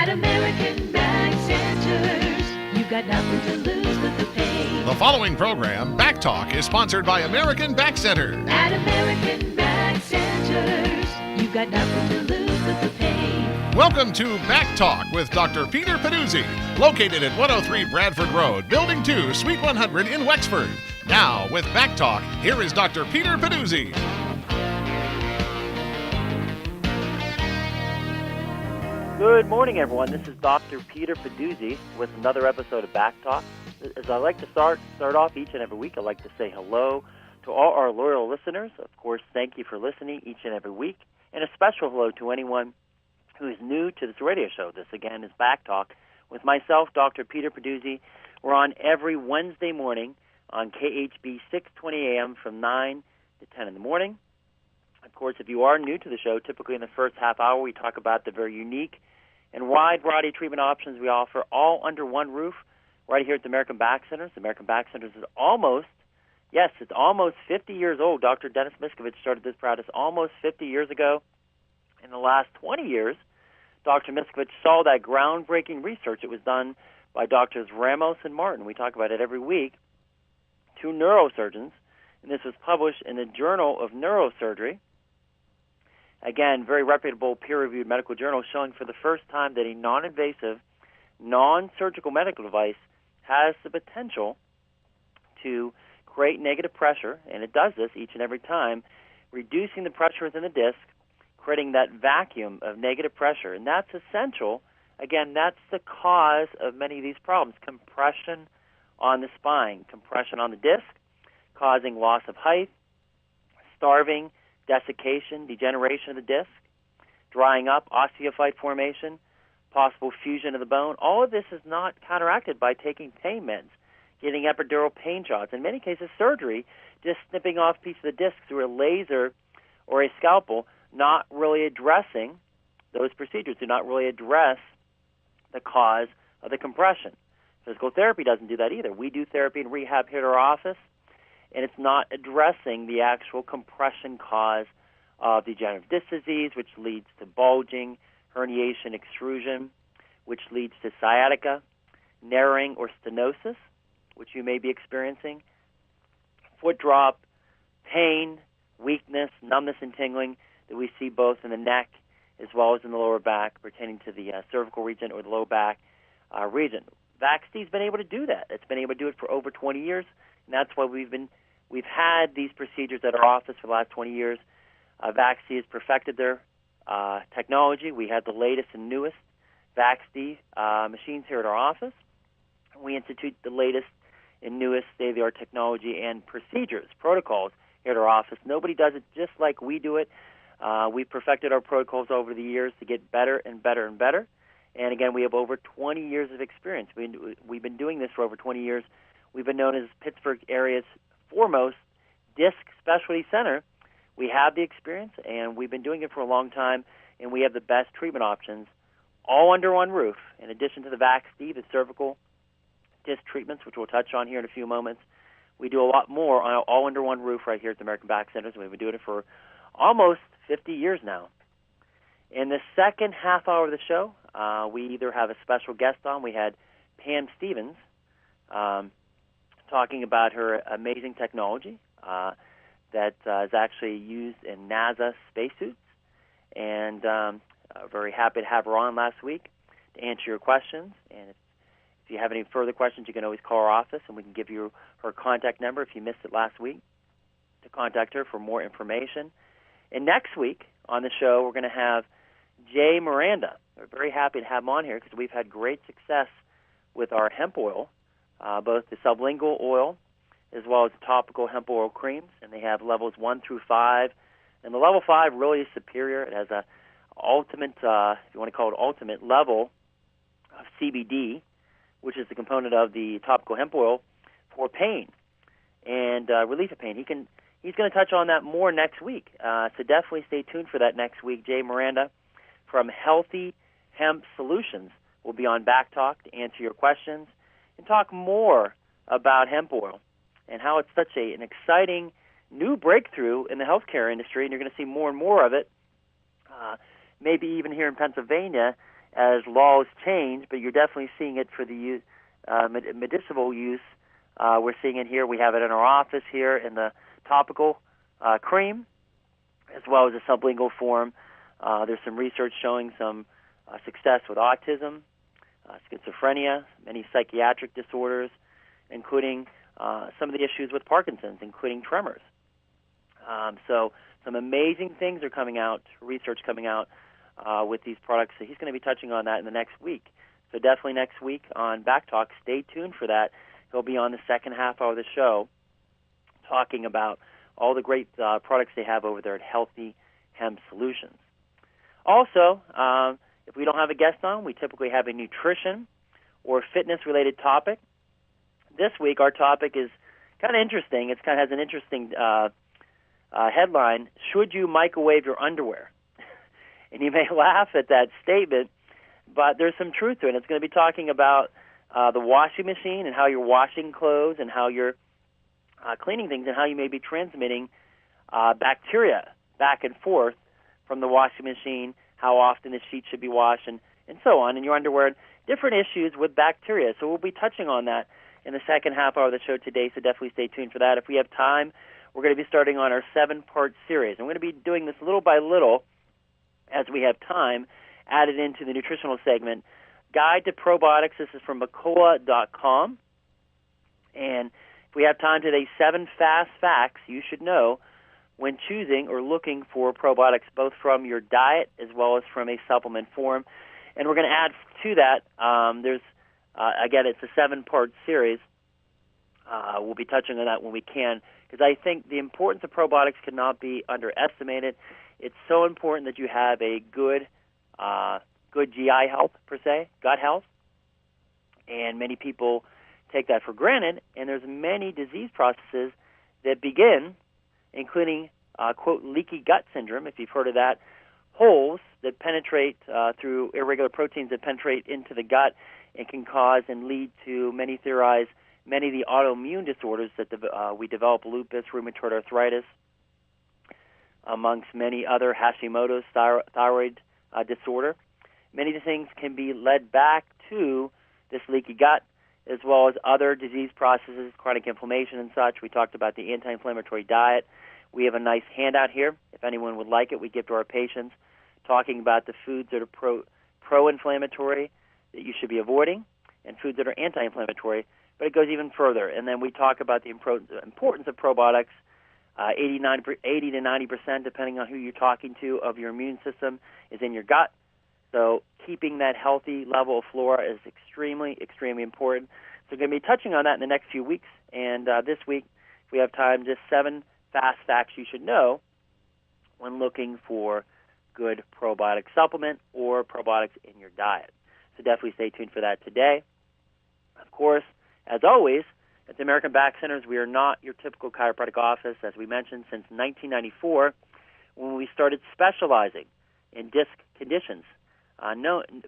At American Back Centers, you've got nothing to lose but the pain. The following program, BackTalk, is sponsored by American Back Center. At American Back Centers, you've got nothing to lose but the pain. Welcome to BackTalk with Dr. Peter Pedduzi, located at 103 Bradford Road, Building 2, Suite 100 in Wexford. Now, with BackTalk, here is Dr. Peter Pedduzi. Good morning, everyone. This is Dr. Peter Pedduzi with another episode of BackTalk. As I like to start off each and every week, I'd like to say hello to all our loyal listeners. Of course, thank you for listening each and every week. And a special hello to anyone who is new to this radio show. This, again, is BackTalk with myself, Dr. Peter Pedduzi. We're on every Wednesday morning on KHB 620 AM from 9 to 10 in the morning. Of course, if you are new to the show, typically in the first half hour, we talk about the very unique and wide variety of treatment options we offer, all under one roof, right here at the American Back Centers. The American Back Centers is almost 50 years old. Dr. Dennis Miskovich started this practice almost 50 years ago. In the last 20 years, Dr. Miskovich saw that groundbreaking research. It was done by Drs. Ramos and Martin. We talk about it every week. Two neurosurgeons, and this was published in the Journal of Neurosurgery. Again, very reputable, peer-reviewed medical journal showing for the first time that a non-invasive, non-surgical medical device has the potential to create negative pressure, and it does this each and every time, reducing the pressure within the disc, creating that vacuum of negative pressure. And that's essential. Again, that's the cause of many of these problems. Compression on the spine, compression on the disc, causing loss of height, starving, desiccation, degeneration of the disc, drying up, osteophyte formation, possible fusion of the bone. All of this is not counteracted by taking pain meds, getting epidural pain shots, in many cases surgery, just snipping off a piece of the disc through a laser or a scalpel, not really addressing those procedures, do not really address the cause of the compression. Physical therapy doesn't do that either. We do therapy and rehab here at our office, and it's not addressing the actual compression cause of degenerative disc disease, which leads to bulging, herniation, extrusion, which leads to sciatica, narrowing, or stenosis, which you may be experiencing, foot drop, pain, weakness, numbness, and tingling that we see both in the neck as well as in the lower back pertaining to the cervical region or the low back region. VAXT's been able to do that. It's been able to do it for over 20 years, and that's why we've had these procedures at our office for the last 20 years. VAXT has perfected their technology. We have the latest and newest VAXT machines here at our office. We institute the latest and newest state-of-the-art technology and procedures, protocols here at our office. Nobody does it just like we do it. We've perfected our protocols over the years to get better and better and better. And again, we have over 20 years of experience. We've been doing this for over 20 years. We've been known as Pittsburgh area's foremost disc specialty center. We have the experience, and we've been doing it for a long time, and we have the best treatment options all under one roof. In addition to the VAXT, the cervical disc treatments, which we'll touch on here in a few moments, we do a lot more all under one roof right here at the American Back Centers, and we've been doing it for almost 50 years now. In the second half hour of the show, we either have a special guest on. We had Pam Stevens talking about her amazing technology that is actually used in NASA spacesuits, and very happy to have her on last week to answer your questions. And if you have any further questions, you can always call our office, and we can give you her contact number if you missed it last week to contact her for more information. And next week on the show, we're going to have Jay Miranda. We're very happy to have him on here because we've had great success with our hemp oil, both the sublingual oil as well as the topical hemp oil creams, and they have levels 1 through 5. And the level 5 really is superior. It has a ultimate, if you want to call it ultimate, level of CBD, which is the component of the topical hemp oil for pain and relief of pain. He's going to touch on that more next week, so definitely stay tuned for that next week. Jay Miranda from Healthy Hemp Solutions will be on BackTalk to answer your questions and talk more about hemp oil and how it's such an exciting new breakthrough in the healthcare industry, and you're going to see more and more of it, maybe even here in Pennsylvania as laws change, but you're definitely seeing it for the medicinal use. We're seeing it here. We have it in our office here in the topical cream, as well as a sublingual form. There's some research showing some success with autism, schizophrenia, many psychiatric disorders, including some of the issues with Parkinson's, including tremors. So some amazing things are coming out, research coming out with these products. So he's going to be touching on that in the next week. So definitely next week on BackTalk, stay tuned for that. He'll be on the second half of the show talking about all the great products they have over there at Healthy Hemp Solutions. Also, if we don't have a guest on, we typically have a nutrition or fitness-related topic. This week, our topic is kind of interesting. It kind of has an interesting headline, Should You Microwave Your Underwear? And you may laugh at that statement, but there's some truth to it. It's going to be talking about the washing machine and how you're washing clothes and how you're cleaning things and how you may be transmitting bacteria back and forth from the washing machine, how often the sheet should be washed, and so on, and your underwear, different issues with bacteria. So we'll be touching on that in the second half hour of the show today, so definitely stay tuned for that. If we have time, we're going to be starting on our 7-part series. I'm going to be doing this little by little as we have time, added into the nutritional segment. Guide to Probiotics. This is from Macola.com. And if we have time today, 7 fast facts you should know when choosing or looking for probiotics, both from your diet as well as from a supplement form. And we're going to add to that, again, it's a 7-part series. We'll be touching on that when we can, because I think the importance of probiotics cannot be underestimated. It's so important that you have a good GI health, per se, gut health, and many people take that for granted, and there's many disease processes that begin, including, quote, leaky gut syndrome, if you've heard of that, holes that penetrate through irregular proteins that penetrate into the gut and can cause and lead to, many theorize, many of the autoimmune disorders that we develop, lupus, rheumatoid arthritis, amongst many other, Hashimoto's thyroid disorder. Many of the things can be led back to this leaky gut, as well as other disease processes, chronic inflammation and such. We talked about the anti-inflammatory diet. We have a nice handout here. If anyone would like it, we give to our patients, talking about the foods that are pro-inflammatory that you should be avoiding, and foods that are anti-inflammatory. But it goes even further. And then we talk about the importance of probiotics. 80 to 90%, depending on who you're talking to, of your immune system is in your gut. So keeping that healthy level of flora is extremely, extremely important. So we're going to be touching on that in the next few weeks. And this week, if we have time, just 7 fast facts you should know when looking for good probiotic supplement or probiotics in your diet. So definitely stay tuned for that today. Of course, as always, at the American Back Centers, we are not your typical chiropractic office, as we mentioned, since 1994, when we started specializing in disc conditions,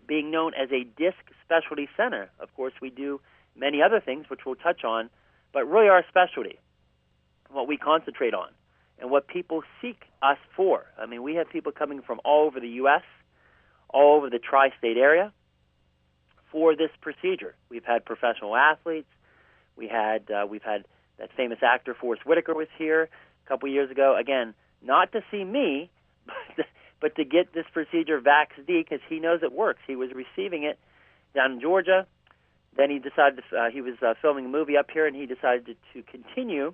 being known as a disc specialty center. Of course, we do many other things, which we'll touch on, but really our specialty, what we concentrate on, and what people seek us for. I mean, we have people coming from all over the U.S., all over the tri-state area for this procedure. We've had professional athletes. We've had that famous actor Forrest Whitaker was here a couple years ago. Again, not to see me, but to get this procedure VaxD, because he knows it works. He was receiving it down in Georgia. Then he decided he was filming a movie up here, and he decided to continue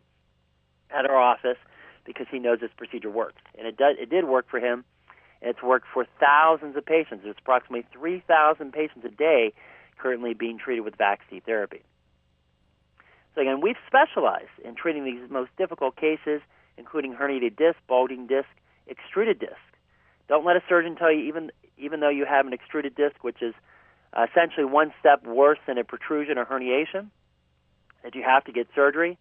at our office because he knows this procedure works. And it did work for him, and it's worked for thousands of patients. There's approximately 3,000 patients a day currently being treated with VaxD therapy. So again, we've specialized in treating these most difficult cases, including herniated disc, bulging disc, extruded disc. Don't let a surgeon tell you, even though you have an extruded disc, which is essentially one step worse than a protrusion or herniation, that you have to get surgery.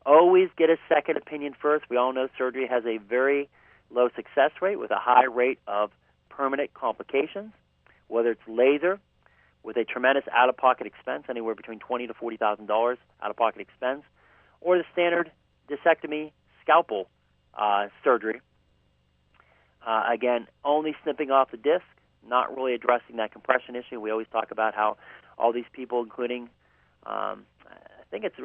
Always get a second opinion first. We all know surgery has a very low success rate with a high rate of permanent complications, whether it's laser, with a tremendous out-of-pocket expense, anywhere between $20,000 to $40,000 out-of-pocket expense, or the standard discectomy scalpel surgery. Again, only snipping off the disc, not really addressing that compression issue. We always talk about how all these people, including, I think it's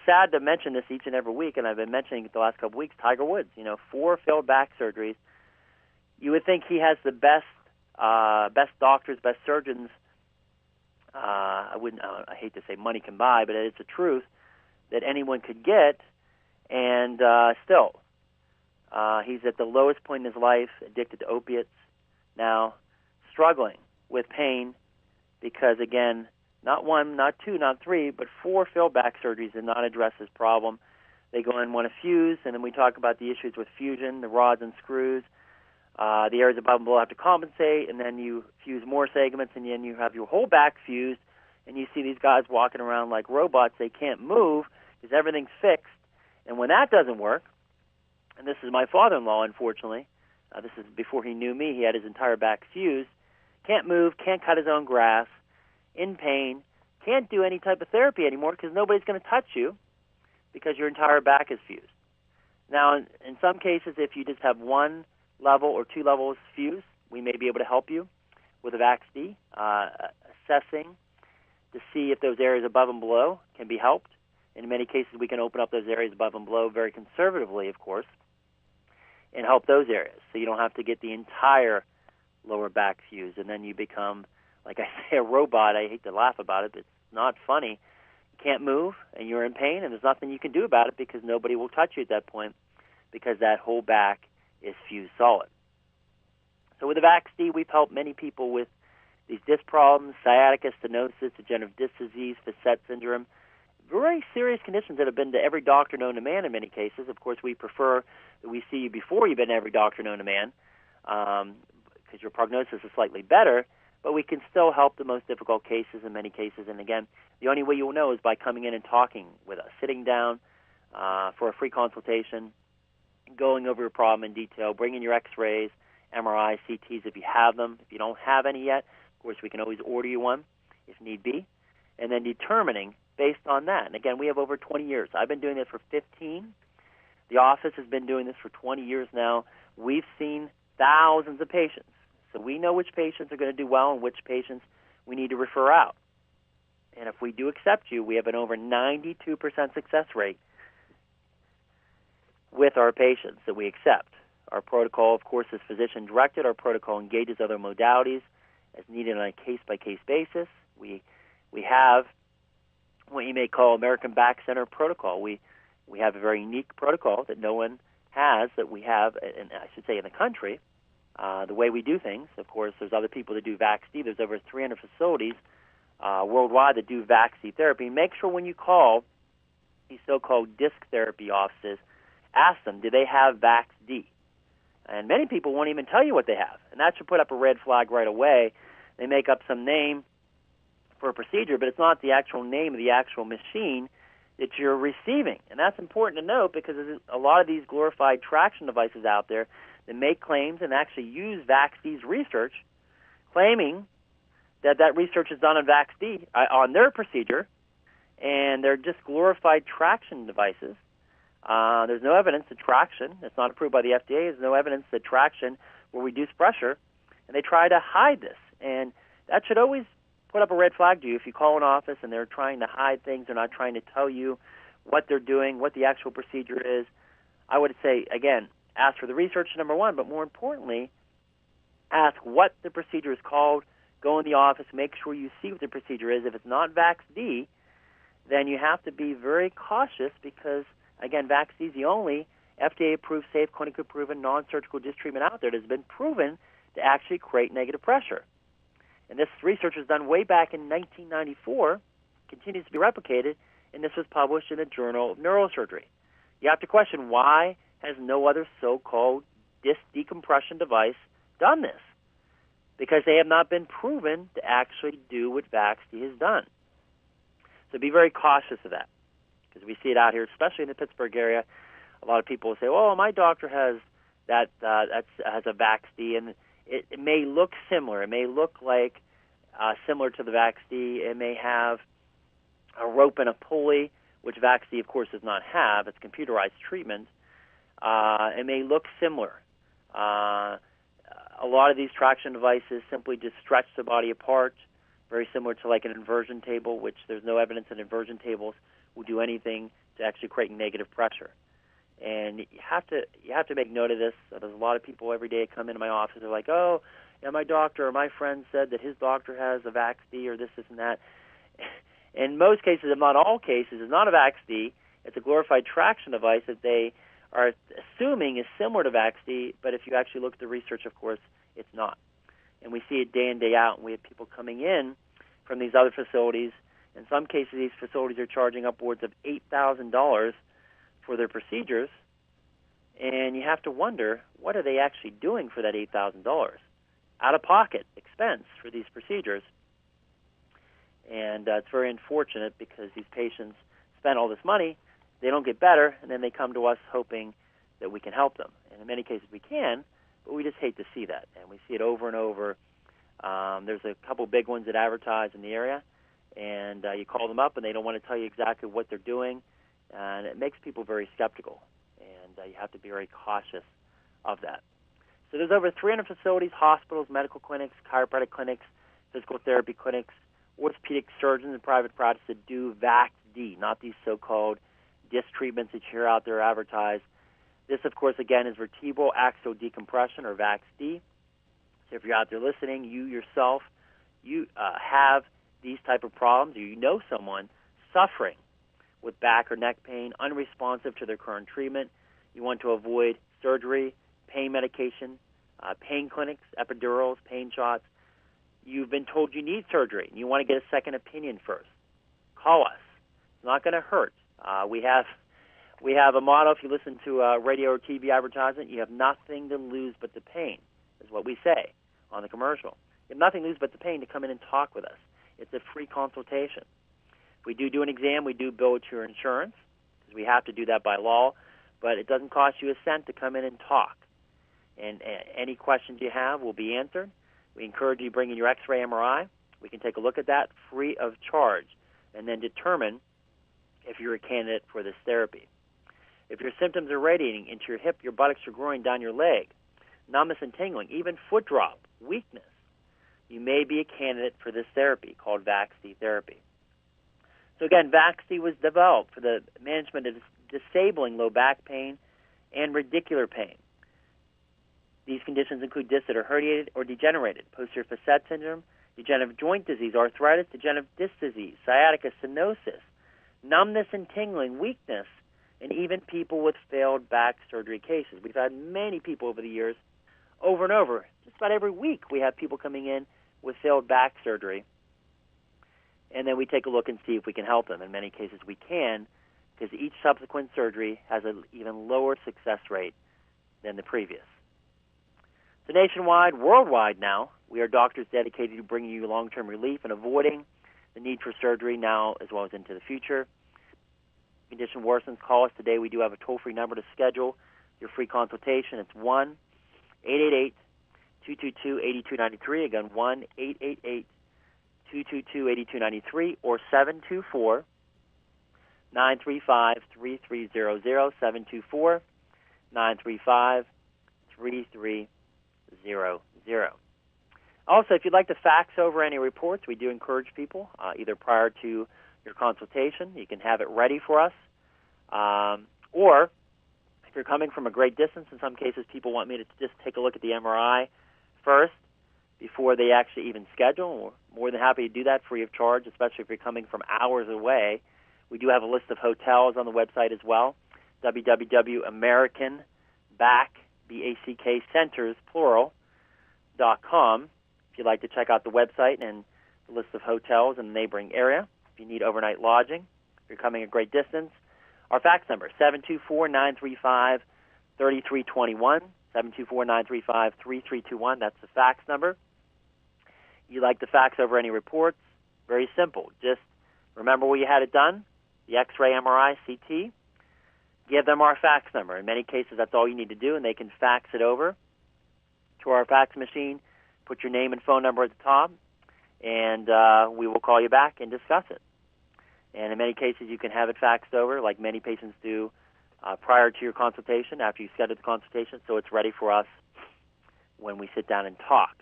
sad to mention this each and every week, and I've been mentioning it the last couple of weeks, Tiger Woods, 4 failed back surgeries. You would think he has the best doctors, best surgeons. I hate to say money can buy, but it's the truth that anyone could get, and still, he's at the lowest point in his life, addicted to opiates, now struggling with pain because, again, not 1, not 2, not 3, but 4 failed back surgeries did not address his problem. They go in, want to fuse, and then we talk about the issues with fusion, the rods and screws. The areas above and below have to compensate, and then you fuse more segments, and then you have your whole back fused, and you see these guys walking around like robots. They can't move because everything's fixed. And when that doesn't work, and this is my father-in-law, unfortunately, this is before he knew me, he had his entire back fused, can't move, can't cut his own grass, in pain, can't do any type of therapy anymore because nobody's going to touch you because your entire back is fused. Now, in some cases, if you just have 1 level or 2 levels fused, we may be able to help you with a VAX-D, assessing to see if those areas above and below can be helped. In many cases, we can open up those areas above and below very conservatively, of course, and help those areas. So you don't have to get the entire lower back fused, and then you become, like I say, a robot. I hate to laugh about it, but it's not funny. You can't move, and you're in pain, and there's nothing you can do about it because nobody will touch you at that point because that whole back is fused solid. So with the VAX-D, we've helped many people with these disc problems, sciatica, stenosis, degenerative disc disease, Facet syndrome, very serious conditions that have been to every doctor known to man in many cases. Of course, we prefer that we see you before you've been to every doctor known to man because your prognosis is slightly better, but we can still help the most difficult cases in many cases. And again, the only way you'll know is by coming in and talking with us, sitting down for a free consultation, going over your problem in detail, bringing your x-rays, MRIs, CTs if you have them. If you don't have any yet, of course, we can always order you one if need be, and then determining based on that. And again, we have over 20 years. I've been doing this for 15. The office has been doing this for 20 years now. We've seen thousands of patients. So we know which patients are going to do well and which patients we need to refer out. And if we do accept you, we have an over 92% success rate with our patients that we accept. Our protocol, of course, is physician-directed. Our protocol engages other modalities as needed on a case-by-case basis. We have what you may call American Back Center protocol. We have a very unique protocol that no one has, that we have, and I should say in the country. The way we do things, of course, there's other people that do VAX-D. There's over 300 facilities worldwide that do VAX-D therapy. Make sure when you call these so-called disc therapy offices, ask them, do they have VAX-D? And many people won't even tell you what they have, and that should put up a red flag right away. They make up some name for a procedure, but it's not the actual name of the actual machine that you're receiving. And that's important to note because there's a lot of these glorified traction devices out there that make claims and actually use VAX-D's research, claiming that that research is done on VAX-D, on their procedure, and they're just glorified traction devices. There's no evidence that traction, it's not approved by the FDA, there's no evidence that traction will reduce pressure, and they try to hide this. And that should always put up a red flag to you. If you call an office and they're trying to hide things, they're not trying to tell you what they're doing, what the actual procedure is, I would say, again, ask for the research, number one, but more importantly, ask what the procedure is called, go in the office, make sure you see what the procedure is. If it's not VAX-D, then you have to be very cautious because, again, VAX-D is the only FDA-approved, safe, clinically proven, non-surgical disc treatment out there that has been proven to actually create negative pressure. And this research was done way back in 1994, continues to be replicated, and this was published in the Journal of Neurosurgery. You have to question, why has no other so-called disc decompression device done this? Because they have not been proven to actually do what VAX-D has done. So be very cautious of that, because we see it out here, especially in the Pittsburgh area. A lot of people will say, "Oh, my doctor has that has a VAX-D," and it may look similar. It may look like similar to the VAX-D. It may have a rope and a pulley, which VAX-D, of course, does not have. It's computerized treatment. It may look similar. A A lot of these traction devices simply just stretch the body apart, very similar to like an inversion table, which there's no evidence that inversion tables will do anything to actually create negative pressure. And you have to make note of this. There's a lot of people every day come into my office. They're like, oh, yeah, my doctor or my friend said that his doctor has a VaxD or this and that. In most cases, if not all cases, it's not a VaxD. It's a glorified traction device that they are assuming is similar to VaxD, but if you actually look at the research, of course, it's not. And we see it day in, day out, and we have people coming in from these other facilities. In some cases, these facilities are charging upwards of $8,000 for their procedures, and you have to wonder, what are they actually doing for that $8,000? Out-of-pocket expense for these procedures. And it's very unfortunate because these patients spend all this money, they don't get better, and then they come to us hoping that we can help them. And in many cases we can, but we just hate to see that. And we see it over and over. There's a couple big ones that advertise in the area, and you call them up and they don't want to tell you exactly what they're doing, and it makes people very skeptical. And you have to be very cautious of that. So there's over 300 facilities, hospitals, medical clinics, chiropractic clinics, physical therapy clinics, orthopedic surgeons and private practice that do VaxD, not these so-called disc treatments that you hear out there advertised. This, of course, again, is vertebral axial decompression, or VaxD. So if you're out there listening, you yourself, you have these type of problems, or you know someone suffering with back or neck pain, unresponsive to their current treatment, you want to avoid surgery, pain medication, pain clinics, epidurals, pain shots. You've been told you need surgery, and you want to get a second opinion first. Call us. It's not going to hurt. We have a motto. If you listen to a radio or TV advertisement, you have nothing to lose but the pain, is what we say on the commercial. You have nothing to lose but the pain to come in and talk with us. It's a free consultation. If we do an exam, we do bill it to your insurance, because we have to do that by law, but it doesn't cost you a cent to come in and talk. And any questions you have will be answered. We encourage you to bring in your X-ray MRI. We can take a look at that free of charge and then determine if you're a candidate for this therapy. If your symptoms are radiating into your hip, your buttocks, your groin, down your leg, numbness and tingling, even foot drop, weakness, you may be a candidate for this therapy called VaxD therapy. So again, VaxD was developed for the management of disabling low back pain and radicular pain. These conditions include discs that are herniated or degenerated, posterior facet syndrome, degenerative joint disease, arthritis, degenerative disc disease, sciatica, stenosis, numbness and tingling, weakness, and even people with failed back surgery cases. We've had many people over the years, over and over, just about every week we have people coming in with failed back surgery, and then we take a look and see if we can help them. In many cases we can, because each subsequent surgery has an even lower success rate than the previous. So nationwide, worldwide now, we are doctors dedicated to bringing you long-term relief and avoiding the need for surgery now as well as into the future. If the condition worsens, call us today. We do have a toll-free number to schedule your free consultation. It's 1-888-222-8293. Again, 1-888-222-8293 or 724-935-3300, 724-935-3300. Also, if you'd like to fax over any reports, we do encourage people, either prior to your consultation, you can have it ready for us, or if you're coming from a great distance, in some cases people want me to just take a look at the MRI first before they actually even schedule. We're more than happy to do that free of charge, especially if you're coming from hours away. We do have a list of hotels on the website as well, www.americanback.com, plural.com. If you'd like to check out the website and the list of hotels in the neighboring area, if you need overnight lodging, if you're coming a great distance. Our fax number, 724-935-3321, 724-935-3321. That's the fax number. You'd like to fax over any reports? Very simple. Just remember where you had it done, the X-ray, MRI, CT. Give them our fax number. In many cases, that's all you need to do, and they can fax it over to our fax machine. Put your name and phone number at the top, and we will call you back and discuss it. And in many cases, you can have it faxed over, like many patients do, prior to your consultation, after you schedule the consultation, so it's ready for us when we sit down and talk.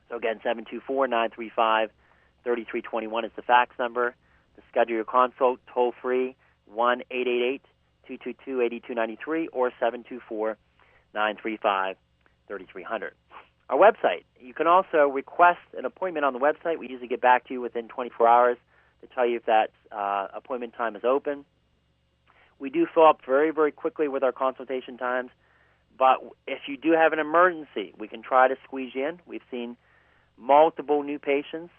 So again, 724-935-3321 is the fax number. To schedule your consult, toll free, 1-888-222-8293 or 724-935-3300. Our website, you can also request an appointment on the website. We usually get back to you within 24 hours to tell you if that appointment time is open. We do fill up very, very quickly with our consultation times, but if you do have an emergency, we can try to squeeze you in. We've seen multiple new patients.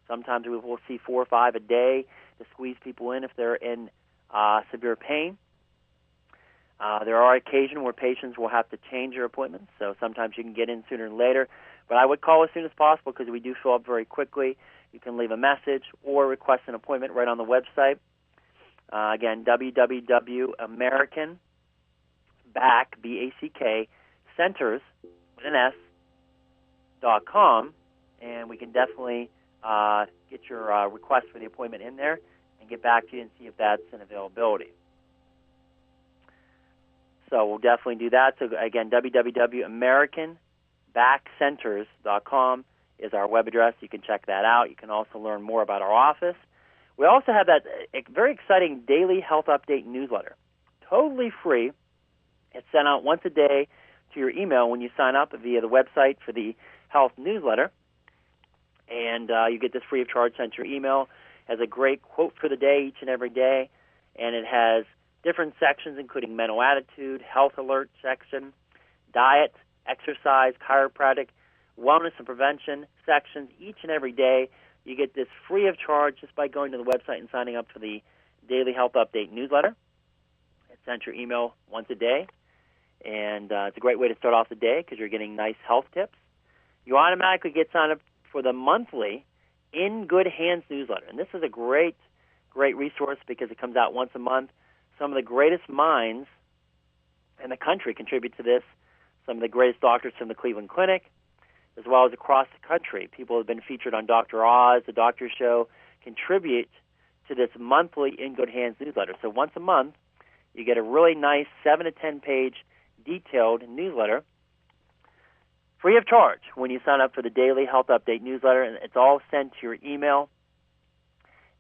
Sometimes we will see 4 or 5 a day to squeeze people in if they're in severe pain. There are occasions where patients will have to change their appointments, so sometimes you can get in sooner than later. But I would call as soon as possible because we do fill up very quickly. You can leave a message or request an appointment right on the website. Again, www.American BACK, B-A-C-K, Centers, with an S.com, and we can definitely get your request for the appointment in there and get back to you and see if that's an availability. So we'll definitely do that. So again, www.AmericanBackCenters.com is our web address. You can check that out. You can also learn more about our office. We also have that very exciting daily health update newsletter, totally free. It's sent out once a day to your email when you sign up via the website for the health newsletter, and you get this free of charge sent to your email. It has a great quote for the day each and every day, and it has different sections including mental attitude, health alert section, diet, exercise, chiropractic, wellness and prevention sections each and every day. You get this free of charge just by going to the website and signing up for the Daily Health Update newsletter. It's sent to your email once a day, and it's a great way to start off the day because you're getting nice health tips. You automatically get signed up for the monthly In Good Hands newsletter, and this is a great resource because it comes out once a month. Some of the greatest minds in the country contribute to this. Some of the greatest doctors from the Cleveland Clinic, as well as across the country. People have been featured on Dr. Oz, The Doctor Show, contribute to this monthly In Good Hands newsletter. So once a month, you get a really nice 7 to 10 page detailed newsletter free of charge when you sign up for the Daily Health Update newsletter, and it's all sent to your email.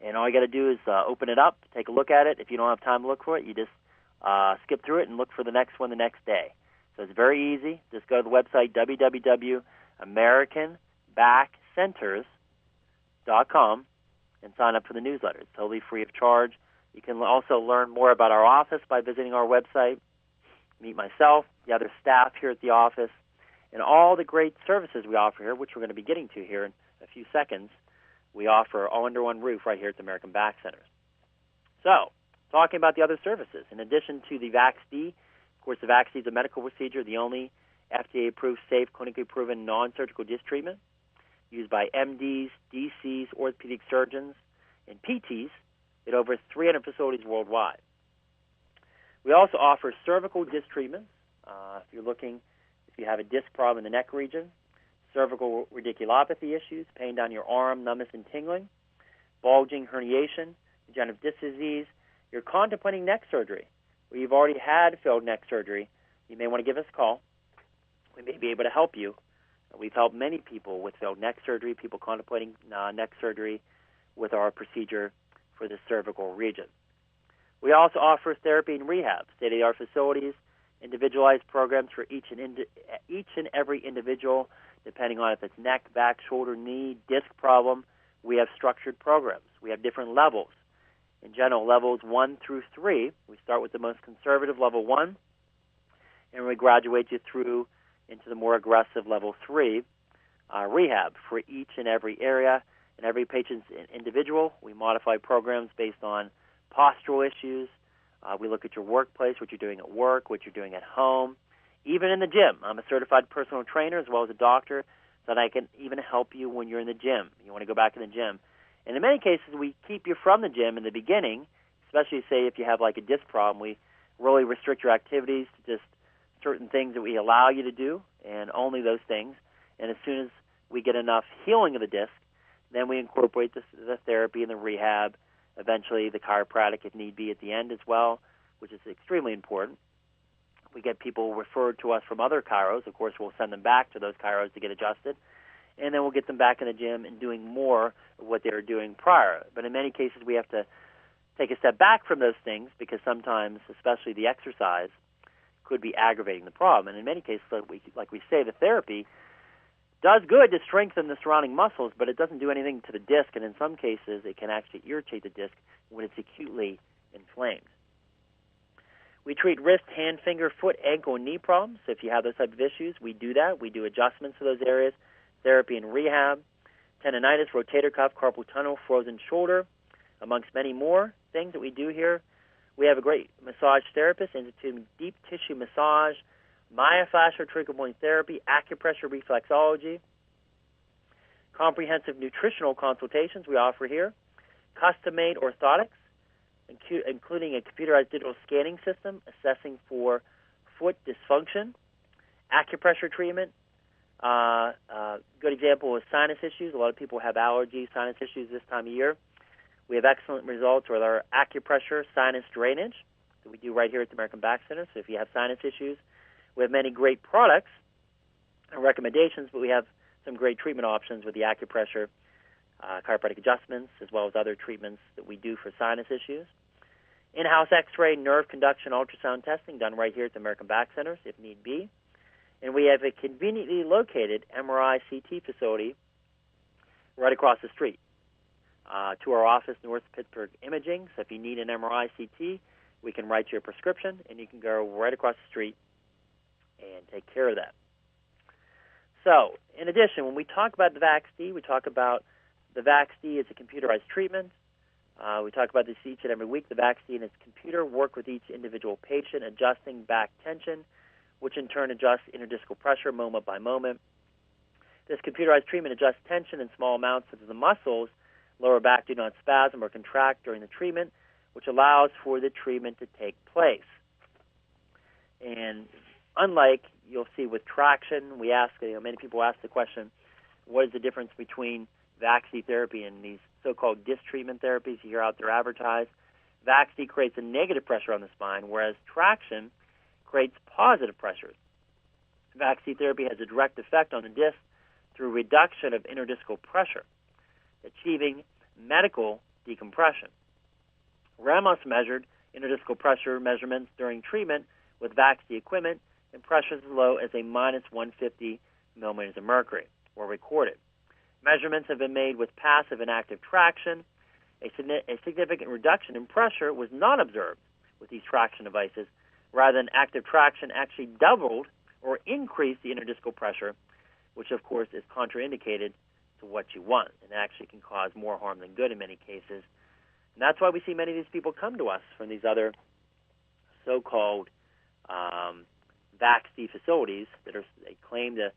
And all you got to do is open it up, take a look at it. If you don't have time to look for it, you just skip through it and look for the next one the next day. So it's very easy. Just go to the website, www.AmericanBackCenters.com, and sign up for the newsletter. It's totally free of charge. You can also learn more about our office by visiting our website, meet myself, the other staff here at the office, and all the great services we offer here, which we're going to be getting to here in a few seconds. We offer all under one roof right here at the American Back Centers. So, talking about the other services, in addition to the VaxD, of course, the VaxD is a medical procedure, the only FDA-approved, safe, clinically proven, non-surgical disc treatment used by MDs, DCs, orthopedic surgeons, and PTs at over 300 facilities worldwide. We also offer cervical disc treatments. If you have a disc problem in the neck region, cervical radiculopathy issues, pain down your arm, numbness and tingling, bulging, herniation, degenerative disc disease, you're contemplating neck surgery, or you've already had failed neck surgery, you may want to give us a call. We may be able to help you. We've helped many people with failed neck surgery, people contemplating neck surgery with our procedure for the cervical region. We also offer therapy and rehab, state-of-the-art facilities, individualized programs for each and every individual, depending on if it's neck, back, shoulder, knee, disc problem. We have structured programs. We have different levels. In general, levels 1 through 3, we start with the most conservative level 1, and we graduate you through into the more aggressive level 3 rehab for each and every area. And every patient's individual. We modify programs based on postural issues. We look at your workplace, what you're doing at work, what you're doing at home, even in the gym. I'm a certified personal trainer as well as a doctor, so that I can even help you when you're in the gym. You want to go back in the gym. And in many cases, we keep you from the gym in the beginning, especially, say, if you have like a disc problem. We really restrict your activities to just certain things that we allow you to do, and only those things. And as soon as we get enough healing of the disc, then we incorporate the therapy and the rehab, eventually the chiropractic if need be at the end as well, which is extremely important. We get people referred to us from other chiros. Of course, we'll send them back to those chiros to get adjusted, and then we'll get them back in the gym and doing more of what they were doing prior. But in many cases, we have to take a step back from those things because sometimes, especially the exercise, could be aggravating the problem. And in many cases, like we say, the therapy does good to strengthen the surrounding muscles, but it doesn't do anything to the disc, and in some cases, it can actually irritate the disc when it's acutely inflamed. We treat wrist, hand, finger, foot, ankle, and knee problems. So if you have those type of issues, we do that. We do adjustments to those areas, therapy and rehab, tendonitis, rotator cuff, carpal tunnel, frozen shoulder, amongst many more things that we do here. We have a great massage therapist instituting deep tissue massage, myofascial trigger point therapy, acupressure, reflexology, comprehensive nutritional consultations we offer here, custom-made orthotics, including a computerized digital scanning system assessing for foot dysfunction, acupressure treatment. Good example is sinus issues. A lot of people have allergies, sinus issues this time of year. We have excellent results with our acupressure sinus drainage that we do right here at the American Back Center. So if you have sinus issues, we have many great products and recommendations, but we have some great treatment options with the acupressure, chiropractic adjustments, as well as other treatments that we do for sinus issues. In-house X-ray, nerve conduction, ultrasound testing done right here at the American Back Centers if need be. And we have a conveniently located MRI CT facility right across the street to our office, North Pittsburgh Imaging. So if you need an MRI CT, we can write you a prescription, and you can go right across the street and take care of that. So, in addition, when we talk about the VAX-D, we talk about the VAX-D as a computerized treatment. We talk about this each and every week. The VAX-D and its computer work with each individual patient, adjusting back tension, which in turn adjusts interdiscal pressure moment by moment. This computerized treatment adjusts tension in small amounts so that the muscles, lower back, do not spasm or contract during the treatment, which allows for the treatment to take place. And unlike you'll see with traction, we ask, many people ask the question, what is the difference between VAX-D therapy and these so-called disc treatment therapies you hear out there advertised? VAX-D creates a negative pressure on the spine, whereas traction creates positive pressures. VAX-D therapy has a direct effect on the disc through reduction of interdiscal pressure, achieving medical decompression. Ramos measured interdiscal pressure measurements during treatment with VAX-D equipment, and pressures as low as a minus 150 millimeters of mercury were recorded. Measurements have been made with passive and active traction. A significant reduction in pressure was not observed with these traction devices. Rather than active traction actually doubled or increased the interdiscal pressure, which of course is contraindicated to what you want and actually can cause more harm than good in many cases. And that's why we see many of these people come to us from these other so-called VAX-D facilities they claim to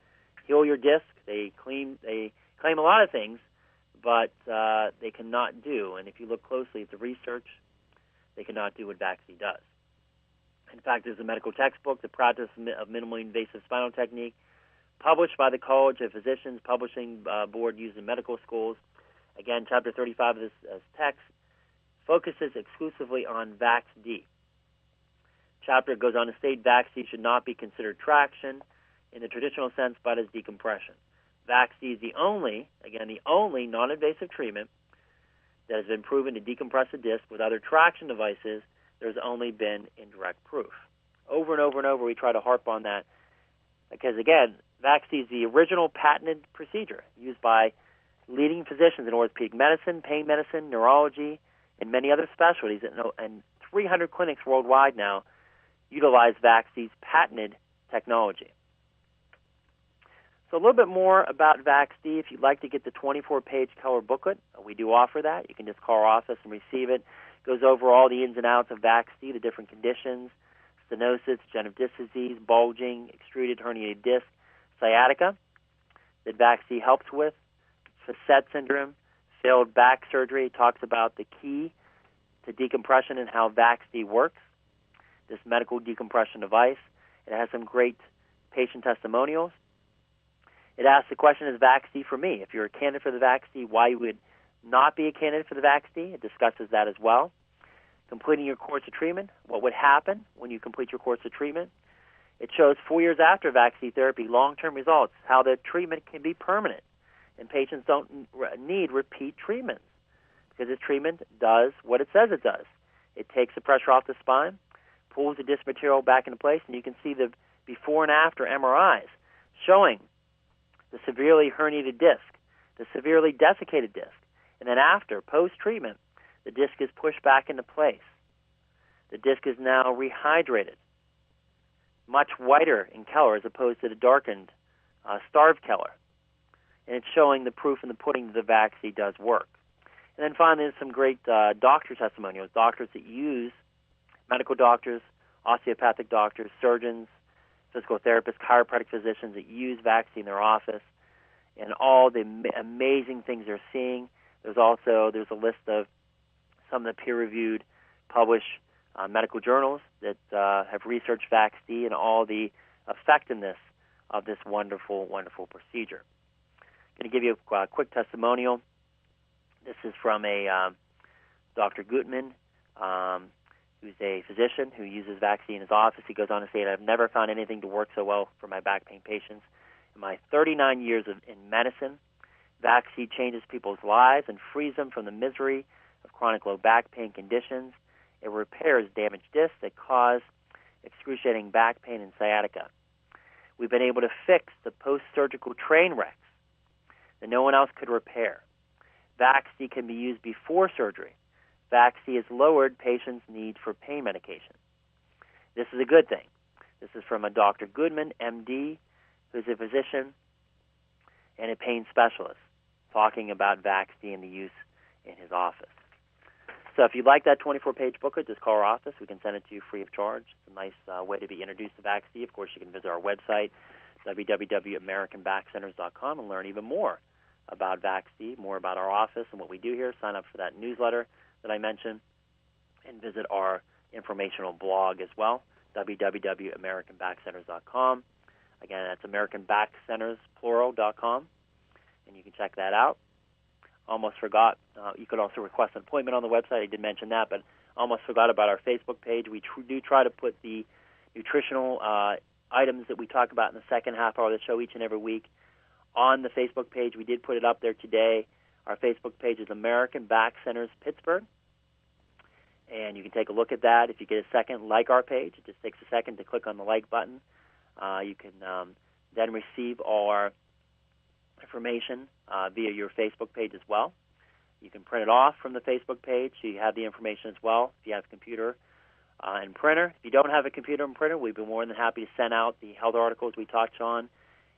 heal your disc. They claim a lot of things, but they cannot do. And if you look closely at the research, they cannot do what VAX-D does. In fact, there's a medical textbook, The Practice of Minimally Invasive Spinal Technique, published by the College of Physicians Publishing Board used in medical schools. Again, Chapter 35 of this text focuses exclusively on VAX-D. Chapter goes on to state VAX-D should not be considered traction in the traditional sense, but as decompression. VAX-D is the only non-invasive treatment that has been proven to decompress a disc. With other traction devices, there's only been indirect proof. Over and over and over, we try to harp on that because, again, VAX-D is the original patented procedure used by leading physicians in orthopedic medicine, pain medicine, neurology, and many other specialties. And 300 clinics worldwide now utilize VAX-D's patented technology. So a little bit more about VAX-D. If you'd like to get the 24-page color booklet, we do offer that. You can just call our office and receive it. It goes over all the ins and outs of VAX-D, the different conditions, stenosis, degenerative disc disease, bulging, extruded herniated disc, sciatica that VAX-D helps with, facet syndrome, failed back surgery. It talks about the key to decompression and how VAX-D works, this medical decompression device. It has some great patient testimonials. It asks the question, is VAX-D for me? If you're a candidate for the VAX-D, why you would not be a candidate for the VAX-D. It discusses that as well. Completing your course of treatment, what would happen when you complete your course of treatment. It shows 4 years after vaccine therapy, long-term results, how the treatment can be permanent, and patients don't need repeat treatments because this treatment does what it says it does. It takes the pressure off the spine, pulls the disc material back into place, and you can see the before and after MRIs showing the severely herniated disc, the severely desiccated disc, and then after, post-treatment, the disc is pushed back into place. The disc is now rehydrated, much whiter in color as opposed to the darkened, starved color. And it's showing the proof in the pudding that the vaccine does work. And then finally, there's some great doctor testimonials, doctors that use, medical doctors, osteopathic doctors, surgeons, physical therapists, chiropractic physicians that use vaccine in their office, and all the amazing things they're seeing. There's a list of some of the peer-reviewed, published medical journals that have researched VaxD and all the effectiveness of this wonderful, wonderful procedure. I'm going to give you a quick testimonial. This is from a Dr. Gutman, who's a physician who uses VaxD in his office. He goes on to say, "I've never found anything to work so well for my back pain patients. In my 39 years in medicine, VaxD changes people's lives and frees them from the misery of chronic low back pain conditions. It repairs damaged discs that cause excruciating back pain and sciatica. We've been able to fix the post-surgical train wrecks that no one else could repair. VaxD can be used before surgery. VaxD has lowered patients' need for pain medication. This is a good thing." This is from a Dr. Goodman, MD, who's a physician and a pain specialist, talking about VaxD and the use in his office. So if you'd like that 24-page booklet, just call our office. We can send it to you free of charge. It's a nice way to be introduced to VaxD. Of course, you can visit our website, www.americanbackcenters.com, and learn even more about VaxD, more about our office and what we do here. Sign up for that newsletter that I mentioned, and visit our informational blog as well, www.americanbackcenters.com. Again, that's AmericanBackCenters.com, and you can check that out. Almost forgot, you could also request an appointment on the website. I did mention that, but almost forgot about our Facebook page. We do try to put the nutritional items that we talk about in the second half hour of the show each and every week on the Facebook page. We did put it up there today. Our Facebook page is American Back Centers Pittsburgh, and you can take a look at that. If you get a second, like our page. It just takes a second to click on the like button. You can then receive all our information via your Facebook page as well. You can print it off from the Facebook page, so you have the information as well if you have a computer and printer. If you don't have a computer and printer, we'd be more than happy to send out the health articles we touch on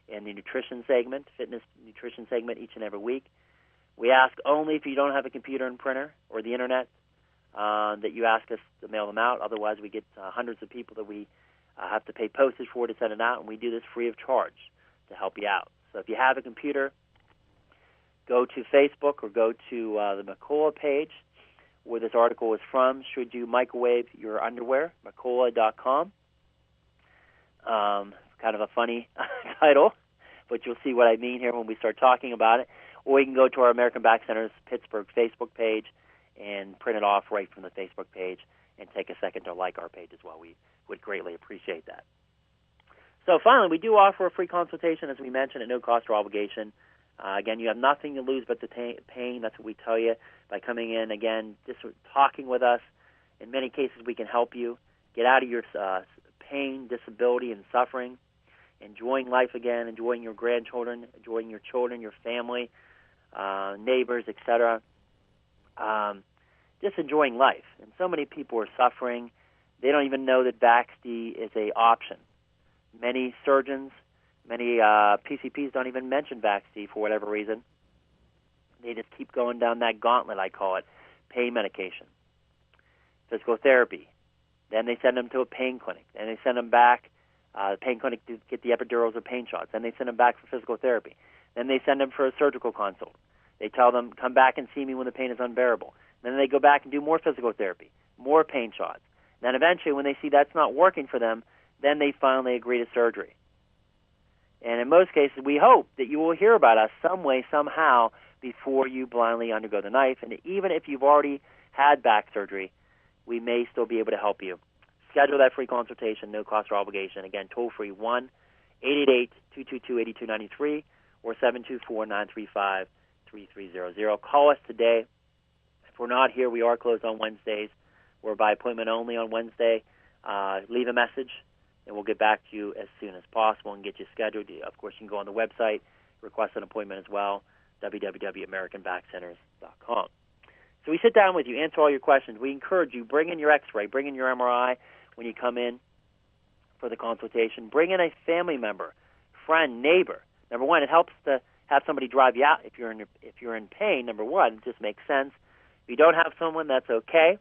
in the nutrition segment, fitness nutrition segment each and every week. We ask only if you don't have a computer and printer or the internet that you ask us to mail them out. Otherwise, we get hundreds of people that we have to pay postage for to send it out, and we do this free of charge to help you out. So if you have a computer, go to Facebook or go to the McCullough page where this article is from. Should you microwave your underwear? McCullough.com. Kind of a funny title, but you'll see what I mean here when we start talking about it. Or you can go to our American Back Centers Pittsburgh Facebook page and print it off right from the Facebook page and take a second to like our page as well. We would greatly appreciate that. So finally, we do offer a free consultation, as we mentioned, at no cost or obligation. Again, you have nothing to lose but the pain. That's what we tell you by coming in. Again, just talking with us. In many cases, we can help you get out of your pain, disability, and suffering, enjoying life again, enjoying your grandchildren, enjoying your children, your family, neighbors, etc. Just enjoying life. And so many people are suffering. They don't even know that VaxD is an option. Many surgeons, many PCPs don't even mention VaxD for whatever reason. They just keep going down that gauntlet, I call it, pain medication, physical therapy. Then they send them to a pain clinic. Then they send them back, the pain clinic to get the epidurals or pain shots. Then they send them back for physical therapy. Then they send them for a surgical consult. They tell them, come back and see me when the pain is unbearable. Then they go back and do more physical therapy, more pain shots. Then eventually, when they see that's not working for them, then they finally agree to surgery. And in most cases, we hope that you will hear about us some way, somehow, before you blindly undergo the knife. And even if you've already had back surgery, we may still be able to help you schedule that free consultation, no cost or obligation. Again, toll-free, 1-888-222-8293 or 724-935-3300. Call us today. If we're not here, we are closed on Wednesdays. We're by appointment only on Wednesday. Leave a message, and we'll get back to you as soon as possible and get you scheduled. Of course, you can go on the website, request an appointment as well, www.americanbackcenters.com. So we sit down with you, answer all your questions. We encourage you, bring in your x-ray, bring in your MRI when you come in for the consultation. Bring in a family member, friend, neighbor. Number one, it helps to have somebody drive you out if you're in pain. Number one, it just makes sense. If you don't have someone, that's okay.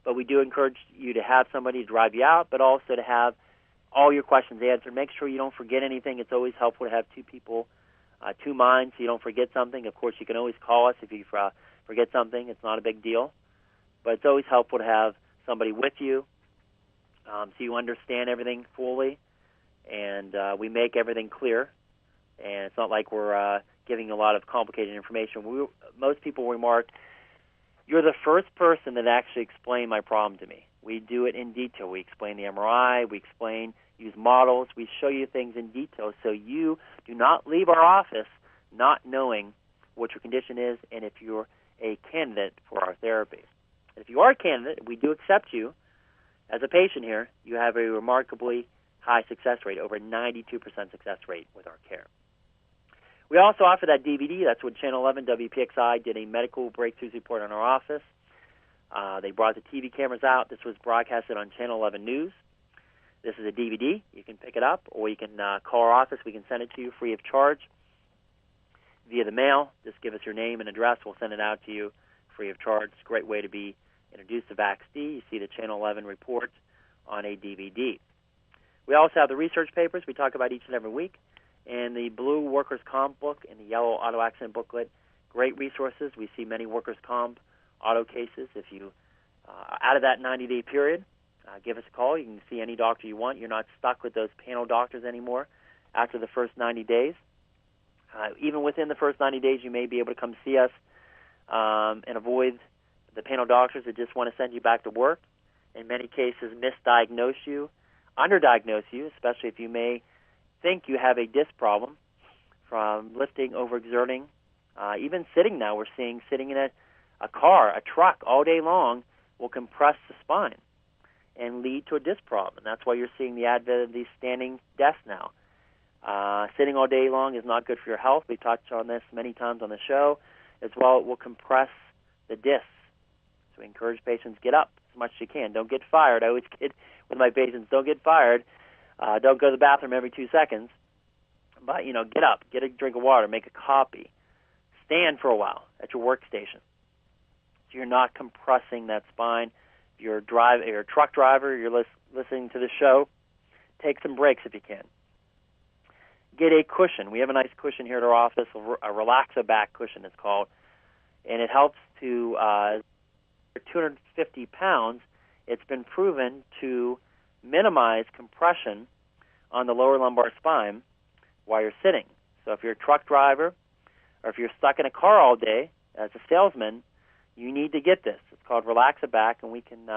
But we do encourage you to have somebody to drive you out, but also to have all your questions answered. Make sure you don't forget anything. It's always helpful to have two people, two minds, so you don't forget something. Of course, you can always call us if you forget something. It's not a big deal. But it's always helpful to have somebody with you so you understand everything fully, and we make everything clear. And it's not like we're giving a lot of complicated information. Most people remark, you're the first person that actually explained my problem to me. We do it in detail. We explain the MRI. We use models. We show you things in detail so you do not leave our office not knowing what your condition is and if you're a candidate for our therapy. If you are a candidate, we do accept you as a patient here. You have a remarkably high success rate, over 92% success rate with our care. We also offer that DVD. That's what Channel 11 WPXI did a medical breakthroughs report on our office. They brought the TV cameras out. This was broadcasted on Channel 11 News. This is a DVD. You can pick it up, or you can call our office. We can send it to you free of charge via the mail. Just give us your name and address. We'll send it out to you free of charge. It's a great way to be introduced to VaxD. You see the Channel 11 report on a DVD. We also have the research papers we talk about each and every week, and the blue workers' comp book and the yellow auto accident booklet. Great resources. We see many workers' comp auto cases. If you out of that 90-day period, give us a call. You can see any doctor you want. You're not stuck with those panel doctors anymore after the first 90 days. Even within the first 90 days, you may be able to come see us and avoid the panel doctors that just want to send you back to work. In many cases, misdiagnose you, underdiagnose you, especially if you may think you have a disc problem from lifting, overexerting, even sitting now. We're seeing sitting in a car, a truck all day long will compress the spine and lead to a disc problem. And that's why you're seeing the advent of these standing desks now. Sitting all day long is not good for your health. We touched on this many times on the show. As well, it will compress the discs. So we encourage patients, get up as much as you can. Don't get fired. I always kid with my patients, don't get fired. Don't go to the bathroom every 2 seconds. But, get up, get a drink of water, make a copy. Stand for a while at your workstation. So you're not compressing that spine. If you're a truck driver, you're listening to the show, take some breaks if you can. Get a cushion. We have a nice cushion here at our office, a Relax-A-Back cushion it's called, and it helps to, 250 pounds, it's been proven to minimize compression on the lower lumbar spine while you're sitting. So if you're a truck driver or if you're stuck in a car all day as a salesman, you need to get this. It's called Relax-A-Back, and we can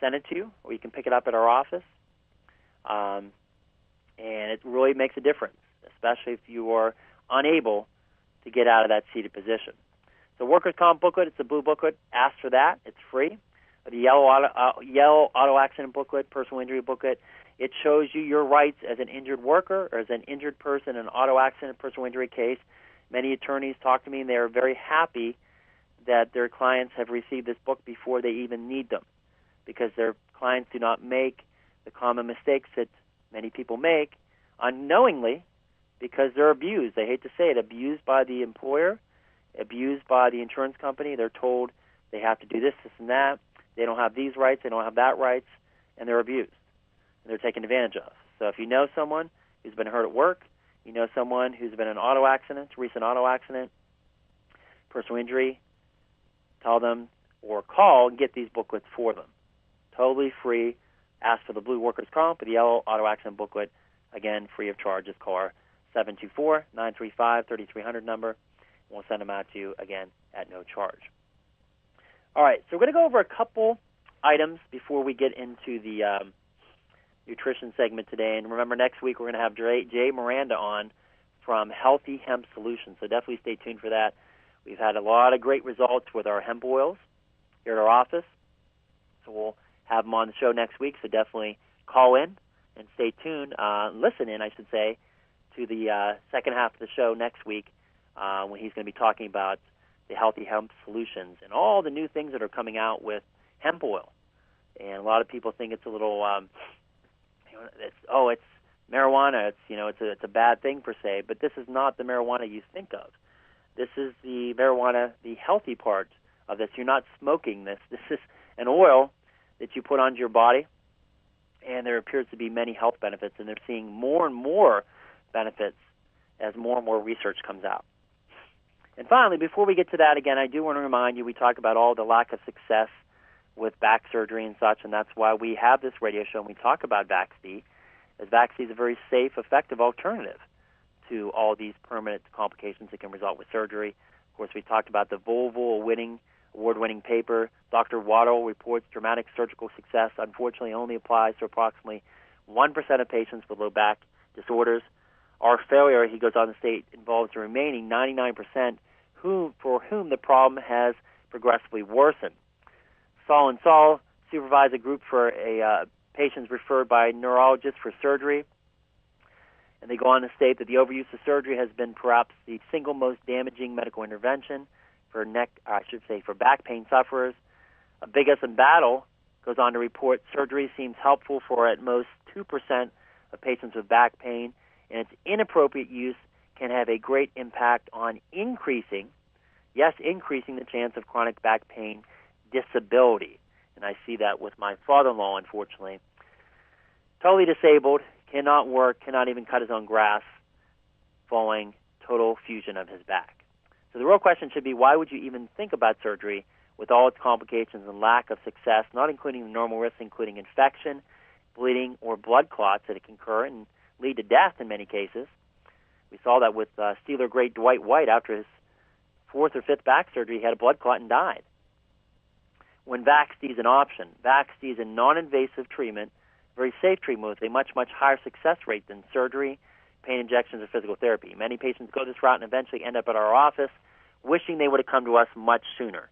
send it to you, or you can pick it up at our office. And it really makes a difference, especially if you are unable to get out of that seated position. The workers' comp booklet, it's a blue booklet. Ask for that. It's free. The yellow auto accident booklet, personal injury booklet, it shows you your rights as an injured worker or as an injured person in an auto accident, personal injury case. Many attorneys talk to me, and they are very happy that their clients have received this book before they even need them, because their clients do not make the common mistakes that many people make unknowingly because they're abused. They hate to say it, abused by the employer, abused by the insurance company. They're told they have to do this, this, and that. They don't have these rights, they don't have that rights, and they're abused. And they're taken advantage of. So if you know someone who's been hurt at work, you know someone who's been in an auto accident, recent auto accident, personal injury, tell them or call and get these booklets for them. Totally free. Ask for the blue workers' comp or the yellow auto accident booklet. Again, free of charge. Just call our 724-935-3300 number. We'll send them out to you, again, at no charge. All right, so we're going to go over a couple items before we get into the nutrition segment today. And remember, next week we're going to have Jay Miranda on from Healthy Hemp Solutions, so definitely stay tuned for that. We've had a lot of great results with our hemp oils here at our office, so we'll have them on the show next week, so definitely call in and stay tuned, listen in, I should say, to the second half of the show next week when he's going to be talking about the Healthy Hemp Solutions and all the new things that are coming out with hemp oil. And a lot of people think it's a little, it's marijuana. It's a bad thing per se, but this is not the marijuana you think of. This is the marijuana, the healthy part of this. You're not smoking this. This is an oil that you put onto your body, and there appears to be many health benefits, and they're seeing more and more benefits as more and more research comes out. And finally, before we get to that, again, I do want to remind you, we talk about all the lack of success with back surgery and such, and that's why we have this radio show and we talk about VAXD, as VAXD is a very safe, effective alternative to all these permanent complications that can result with surgery. Of course, we talked about the Volvo award-winning paper. Dr. Waddell reports dramatic surgical success unfortunately only applies to approximately 1% of patients with low back disorders. Our failure, he goes on to state, involves the remaining 99% for whom the problem has progressively worsened. Saul and Saul supervise a group for patients referred by neurologists for surgery, and they go on to state that the overuse of surgery has been perhaps the single most damaging medical intervention for back pain sufferers. A biggest in battle goes on to report surgery seems helpful for at most 2% of patients with back pain, and its inappropriate use can have a great impact on increasing the chance of chronic back pain disability. And I see that with my father-in-law, unfortunately. Totally disabled, cannot work, cannot even cut his own grass, following total fusion of his back. So the real question should be, why would you even think about surgery with all its complications and lack of success, not including the normal risks, including infection, bleeding, or blood clots that it can occur and lead to death in many cases? We saw that with Steeler great Dwight White. After his fourth or fifth back surgery, he had a blood clot and died. When VAXD is an option, VAXD is a non-invasive treatment, very safe treatment with a much, much higher success rate than surgery, pain injections, or physical therapy. Many patients go this route and eventually end up at our office wishing they would have come to us much sooner,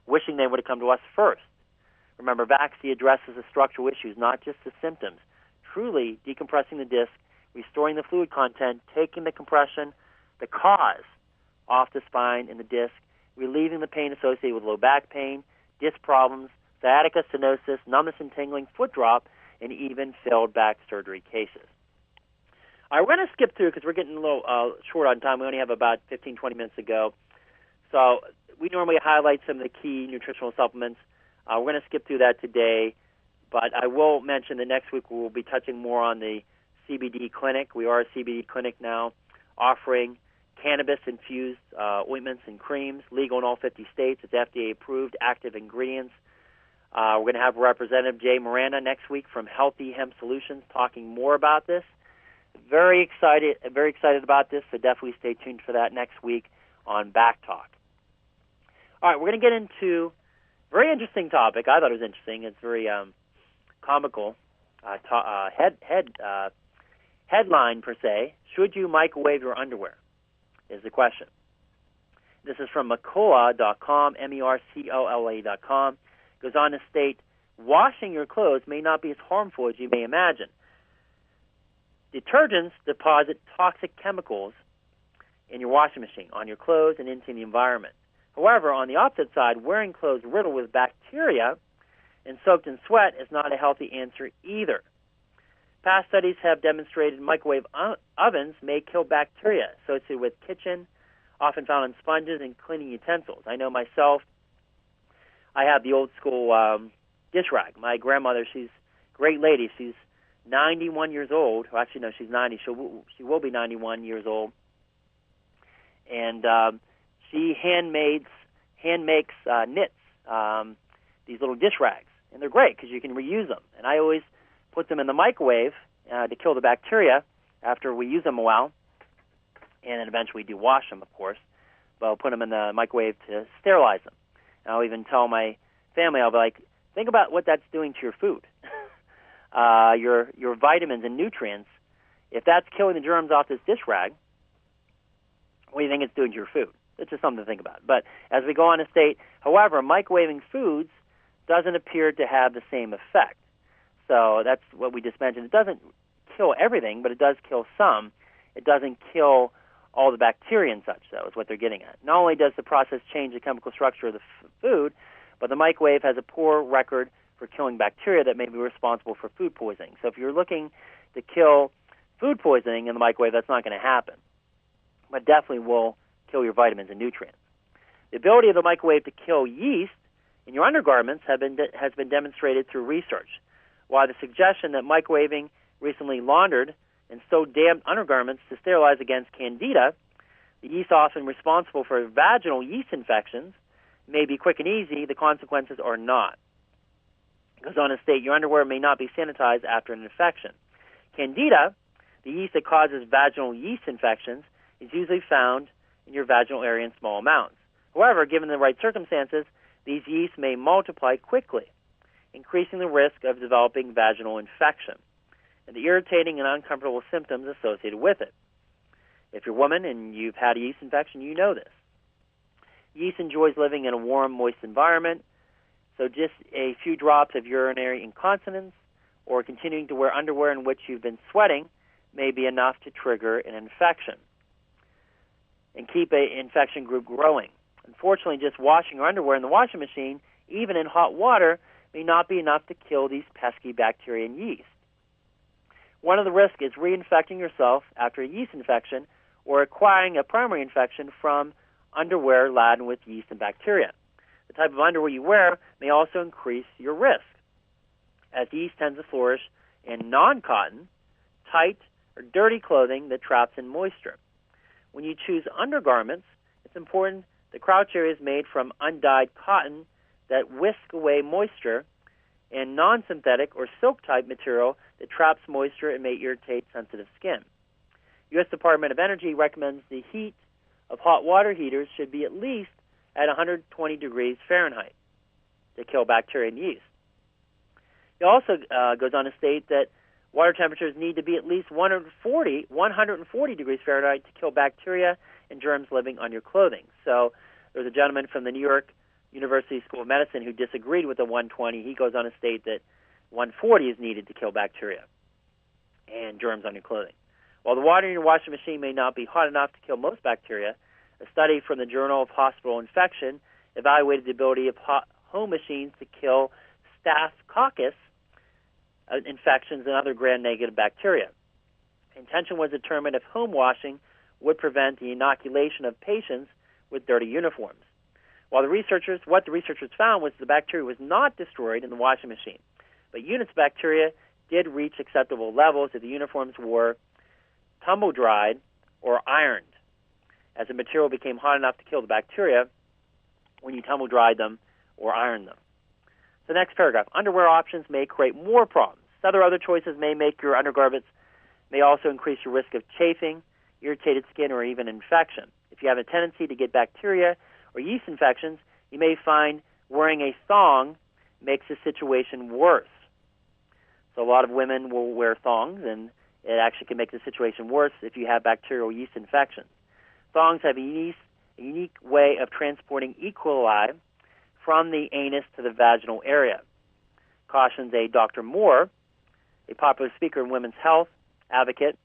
wishing they would have come to us first. Remember, VAXD addresses the structural issues, not just the symptoms, truly decompressing the disc, restoring the fluid content, taking the compression, the cause off the spine and the disc, relieving the pain associated with low back pain, disc problems, sciatica, stenosis, numbness and tingling, foot drop, and even failed back surgery cases. All right, we're going to skip through because we're getting a little short on time. We only have about 15, 20 minutes to go. So we normally highlight some of the key nutritional supplements. We're going to skip through that today, but I will mention that next week we will be touching more on the CBD clinic. We are a CBD clinic now, offering cannabis-infused ointments and creams, legal in all 50 states. It's FDA-approved, active ingredients. We're going to have Representative Jay Miranda next week from Healthy Hemp Solutions talking more about this. Very excited about this, so definitely stay tuned for that next week on BackTalk. All right, we're going to get into a very interesting topic. I thought it was interesting. It's very comical. Headline, per se, should you microwave your underwear, is the question. This is from Mercola.com, MERCOLA.com. Goes on to state, washing your clothes may not be as harmful as you may imagine. Detergents deposit toxic chemicals in your washing machine, on your clothes, and into the environment. However, on the opposite side, wearing clothes riddled with bacteria and soaked in sweat is not a healthy answer either. Past studies have demonstrated microwave ovens may kill bacteria associated with kitchen, often found in sponges and cleaning utensils. I know myself, I have the old school dish rag. My grandmother, she's a great lady. She's 91 years old. Well, actually, no, she's 90. She will be 91 years old. And she hand makes knits, these little dish rags. And they're great because you can reuse them. And I always put them in the microwave to kill the bacteria after we use them a while. And then eventually do wash them, of course. But I'll put them in the microwave to sterilize them. And I'll even tell my family, I'll be like, think about what that's doing to your food, your vitamins and nutrients. If that's killing the germs off this dish rag, what do you think it's doing to your food? It's just something to think about. But as we go on to state, however, microwaving foods doesn't appear to have the same effect. So that's what we just mentioned. It doesn't kill everything, but it does kill some. It doesn't kill all the bacteria and such, though, is what they're getting at. Not only does the process change the chemical structure of the food, but the microwave has a poor record for killing bacteria that may be responsible for food poisoning. So if you're looking to kill food poisoning in the microwave, that's not going to happen. But definitely will kill your vitamins and nutrients. The ability of the microwave to kill yeast in your undergarments has been demonstrated through research. While the suggestion that microwaving recently laundered and so damp undergarments to sterilize against candida, the yeast often responsible for vaginal yeast infections, may be quick and easy, the consequences are not. It goes on to state your underwear may not be sanitized after an infection. Candida, the yeast that causes vaginal yeast infections, is usually found in your vaginal area in small amounts. However, given the right circumstances, these yeasts may multiply quickly, increasing the risk of developing vaginal infection and the irritating and uncomfortable symptoms associated with it. If you're a woman and you've had a yeast infection, you know this. Yeast enjoys living in a warm, moist environment, so just a few drops of urinary incontinence or continuing to wear underwear in which you've been sweating may be enough to trigger an infection and keep an infection group growing. Unfortunately, just washing your underwear in the washing machine, even in hot water, may not be enough to kill these pesky bacteria and yeast. One of the risks is reinfecting yourself after a yeast infection or acquiring a primary infection from underwear laden with yeast and bacteria. The type of underwear you wear may also increase your risk, as yeast tends to flourish in non-cotton, tight, or dirty clothing that traps in moisture. When you choose undergarments, it's important the crouch area is made from undyed cotton that whisk away moisture and non-synthetic or silk-type material that traps moisture and may irritate sensitive skin. U.S. Department of Energy recommends the heat of hot water heaters should be at least at 120 degrees Fahrenheit to kill bacteria and yeast. It also goes on to state that water temperatures need to be at least 140 degrees Fahrenheit to kill bacteria and germs living on your clothing. So there's a gentleman from the New York University School of Medicine who disagreed with the 120. He goes on to state that 140 is needed to kill bacteria and germs on your clothing. While the water in your washing machine may not be hot enough to kill most bacteria, a study from the Journal of Hospital Infection evaluated the ability of home machines to kill Staphylococcus infections and other gram-negative bacteria. Intention was determined if home washing would prevent the inoculation of patients with dirty uniforms. What the researchers found was the bacteria was not destroyed in the washing machine, but units of bacteria did reach acceptable levels if the uniforms were tumble-dried or ironed, as the material became hot enough to kill the bacteria when you tumble-dried them or ironed them. The next paragraph, underwear options may create more problems. Other choices may make your undergarments, may also increase your risk of chafing, irritated skin, or even infection. If you have a tendency to get bacteria or yeast infections, you may find wearing a thong makes the situation worse. So a lot of women will wear thongs, and it actually can make the situation worse if you have bacterial yeast infections. Thongs have a unique way of transporting E. coli from the anus to the vaginal area. Cautions a Dr. Moore, a popular speaker in women's health advocate.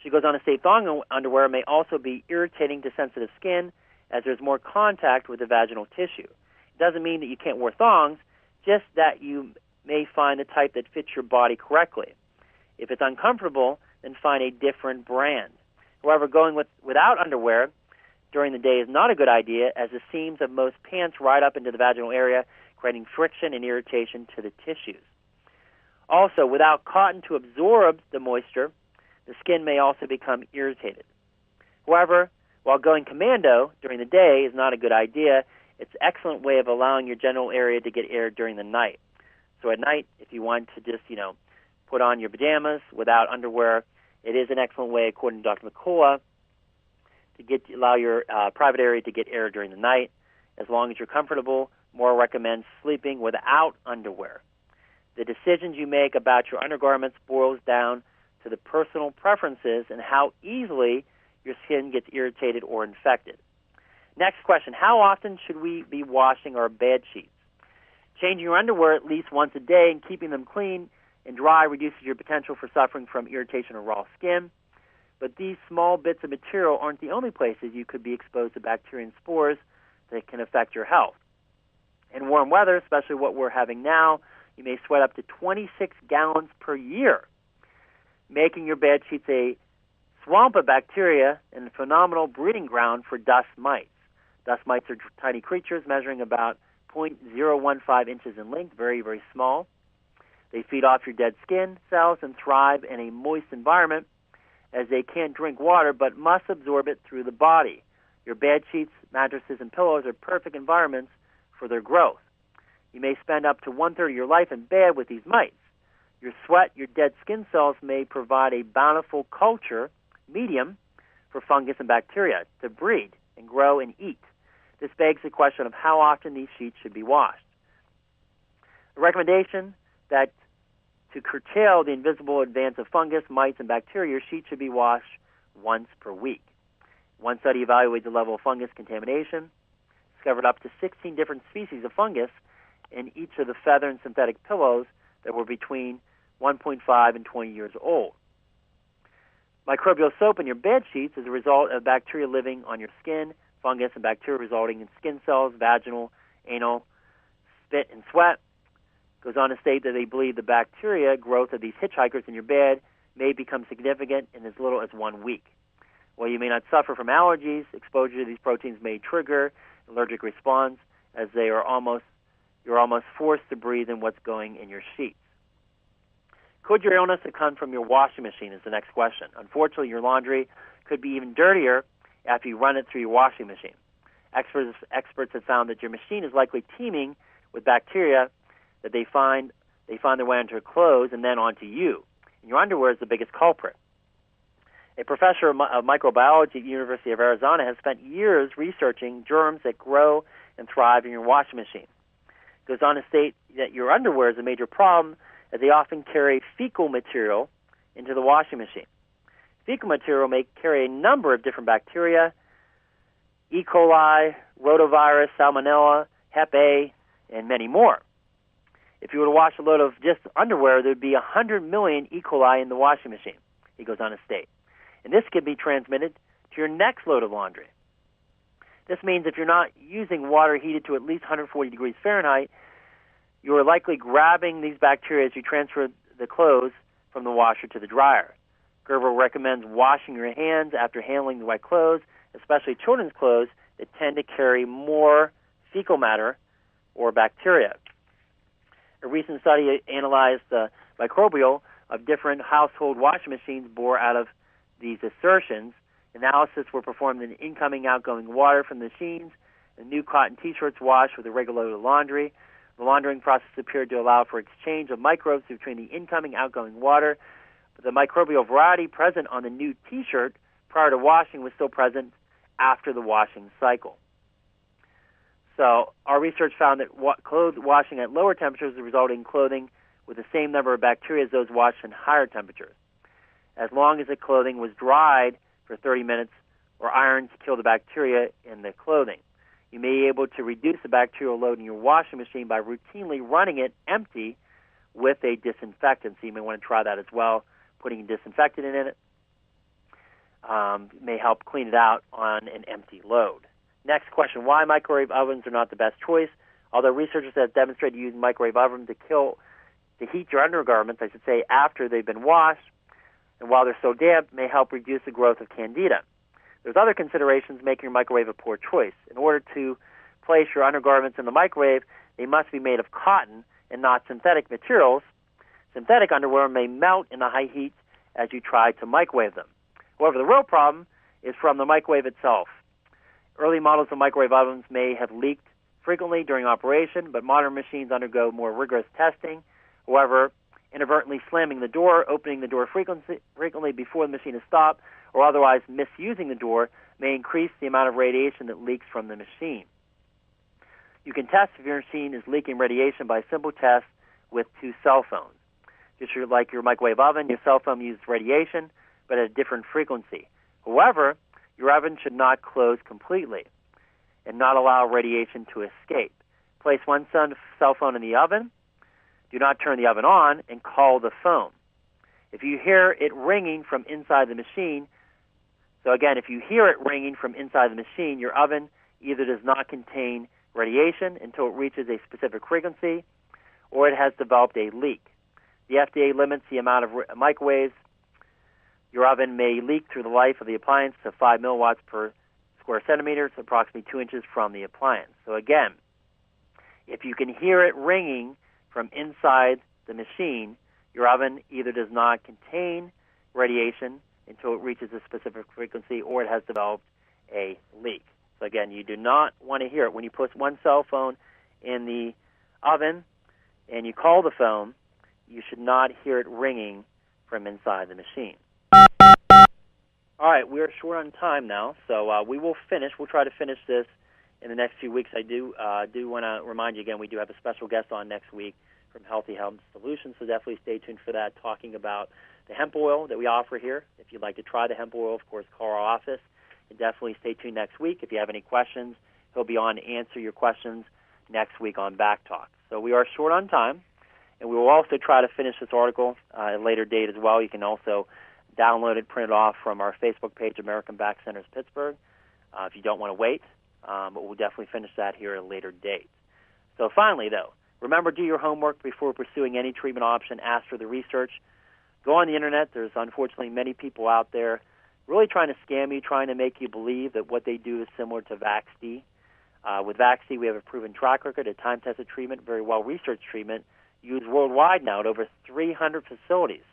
She goes on to say thong underwear may also be irritating to sensitive skin as there's more contact with the vaginal tissue. It doesn't mean that you can't wear thongs, just that you may find the type that fits your body correctly. If it's uncomfortable, then find a different brand. However, going without underwear during the day is not a good idea, as the seams of most pants ride up into the vaginal area, creating friction and irritation to the tissues. Also, without cotton to absorb the moisture, the skin may also become irritated. However, while going commando during the day is not a good idea, it's an excellent way of allowing your genital area to get air during the night. So at night, if you want to just, put on your pajamas without underwear, it is an excellent way, according to Dr. McCullough, to allow your private area to get air during the night. As long as you're comfortable more recommend sleeping without underwear. The decisions you make about your undergarments boils down to the personal preferences and how easily your skin gets irritated or infected. Next question, how often should we be washing our bed sheets? Changing your underwear at least once a day and keeping them clean and dry reduces your potential for suffering from irritation or raw skin. But these small bits of material aren't the only places you could be exposed to bacteria and spores that can affect your health. In warm weather, especially what we're having now, you may sweat up to 26 gallons per year, making your bed sheets a swamp of bacteria and a phenomenal breeding ground for dust mites. Dust mites are tiny creatures measuring about 0.015 inches in length, very, very small. They feed off your dead skin cells and thrive in a moist environment as they can't drink water but must absorb it through the body. Your bed sheets, mattresses, and pillows are perfect environments for their growth. You may spend up to one-third of your life in bed with these mites. Your sweat, your dead skin cells may provide a bountiful culture medium for fungus and bacteria to breed and grow and eat. This begs the question of how often these sheets should be washed. A recommendation that to curtail the invisible advance of fungus, mites, and bacteria, your sheets should be washed once per week. One study evaluated the level of fungus contamination, discovered up to 16 different species of fungus in each of the feather and synthetic pillows that were between 1.5 and 20 years old. Microbial soap in your bed sheets is a result of bacteria living on your skin, fungus and bacteria resulting in skin cells, vaginal, anal, spit, and sweat. Goes on to state that they believe the bacteria growth of these hitchhikers in your bed may become significant in as little as 1 week. While you may not suffer from allergies, exposure to these proteins may trigger an allergic response as you're almost forced to breathe in what's going in your sheets. Could your illness have come from your washing machine is the next question. Unfortunately, your laundry could be even dirtier after you run it through your washing machine. Experts have found that your machine is likely teeming with bacteria that they find their way onto your clothes and then onto you. And your underwear is the biggest culprit. A professor of microbiology at the University of Arizona has spent years researching germs that grow and thrive in your washing machine. It goes on to state that your underwear is a major problem as they often carry fecal material into the washing machine. Fecal material may carry a number of different bacteria, E. coli, rotavirus, salmonella, Hep A, and many more. If you were to wash a load of just underwear, there would be 100 million E. coli in the washing machine, he goes on to state. And this could be transmitted to your next load of laundry. This means if you're not using water heated to at least 140 degrees Fahrenheit, you are likely grabbing these bacteria as you transfer the clothes from the washer to the dryer. Gerber recommends washing your hands after handling the wet clothes, especially children's clothes that tend to carry more fecal matter or bacteria. A recent study analyzed the microbial of different household washing machines bore out of these assertions. Analysis were performed in incoming, outgoing water from the machines, and new cotton T-shirts washed with a regular load of laundry. The laundering process appeared to allow for exchange of microbes between the incoming, outgoing water, but the microbial variety present on the new T-shirt prior to washing was still present after the washing cycle. So our research found that clothes washing at lower temperatures resulted in clothing with the same number of bacteria as those washed in higher temperatures, as long as the clothing was dried for 30 minutes or ironed to kill the bacteria in the clothing. You may be able to reduce the bacterial load in your washing machine by routinely running it empty with a disinfectant. So you may want to try that as well. Putting a disinfectant in it may help clean it out on an empty load. Next question, why microwave ovens are not the best choice? Although researchers have demonstrated using microwave ovens to heat your undergarments, I should say, after they've been washed, and while they're so damp, may help reduce the growth of candida. There's other considerations making your microwave a poor choice. In order to place your undergarments in the microwave, they must be made of cotton and not synthetic materials. Synthetic underwear may melt in the high heat as you try to microwave them. However, the real problem is from the microwave itself. Early models of microwave ovens may have leaked frequently during operation, but modern machines undergo more rigorous testing. However, inadvertently slamming the door, opening the door frequently before the machine is stopped, or otherwise misusing the door may increase the amount of radiation that leaks from the machine. You can test if your machine is leaking radiation by a simple test with 2 cell phones. Just like your microwave oven, your cell phone uses radiation, but at a different frequency. However, your oven should not close completely and not allow radiation to escape. Place one cell phone in the oven. Do not turn the oven on and call the phone. If you hear it ringing from inside the machine, so again, if you hear it ringing from inside the machine, your oven either does not contain radiation until it reaches a specific frequency, or it has developed a leak. The FDA limits the amount of microwaves your oven may leak through the life of the appliance to 5 milliwatts per square centimeter, so approximately 2 inches from the appliance. So again, if you can hear it ringing from inside the machine, your oven either does not contain radiation until it reaches a specific frequency, or it has developed a leak. So again, you do not want to hear it. When you put one cell phone in the oven and you call the phone, you should not hear it ringing from inside the machine. All right, we're short on time now, so we will finish. We'll try to finish this in the next few weeks. I do want to remind you again, we do have a special guest on next week from Healthy Hemp Solutions, so definitely stay tuned for that, talking about the hemp oil that we offer here. If you'd like to try the hemp oil, of course, call our office. And definitely stay tuned next week. If you have any questions, he'll be on to answer your questions next week on BackTalk. So we are short on time, and we will also try to finish this article at a later date as well. You can also download it, print it off from our Facebook page, American Back Centers Pittsburgh, if you don't want to wait. But we'll definitely finish that here at a later date. So finally, though, remember, do your homework before pursuing any treatment option. Ask for the research. Go on the Internet. There's unfortunately many people out there really trying to scam you, trying to make you believe that what they do is similar to VaxD. With VaxD, we have a proven track record, a time-tested treatment, very well-researched treatment, used worldwide now at over 300 facilities.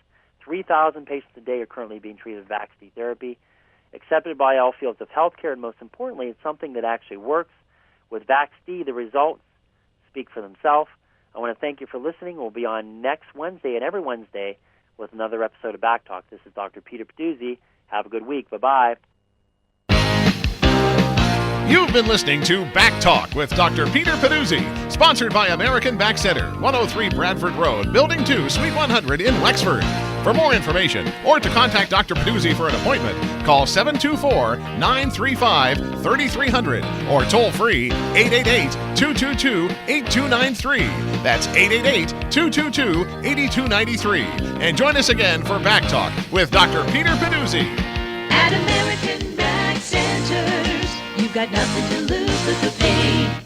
3,000 patients a day are currently being treated with VaxD therapy, accepted by all fields of healthcare, and most importantly, it's something that actually works. With VaxD, the results speak for themselves. I want to thank you for listening. We'll be on next Wednesday and every Wednesday with another episode of BackTalk. This is Dr. Peter Pedduzi. Have a good week. Bye-bye. You've been listening to BackTalk with Dr. Peter Pedduzi, sponsored by American Back Center, 103 Bradford Road, Building 2, Suite 100 in Wexford. For more information or to contact Dr. Pedduzi for an appointment, call 724-935-3300 or toll free 888-222-8293. That's 888-222-8293. And join us again for BackTalk with Dr. Peter Pedduzi. At American Back Centers, you've got nothing to lose but the pain.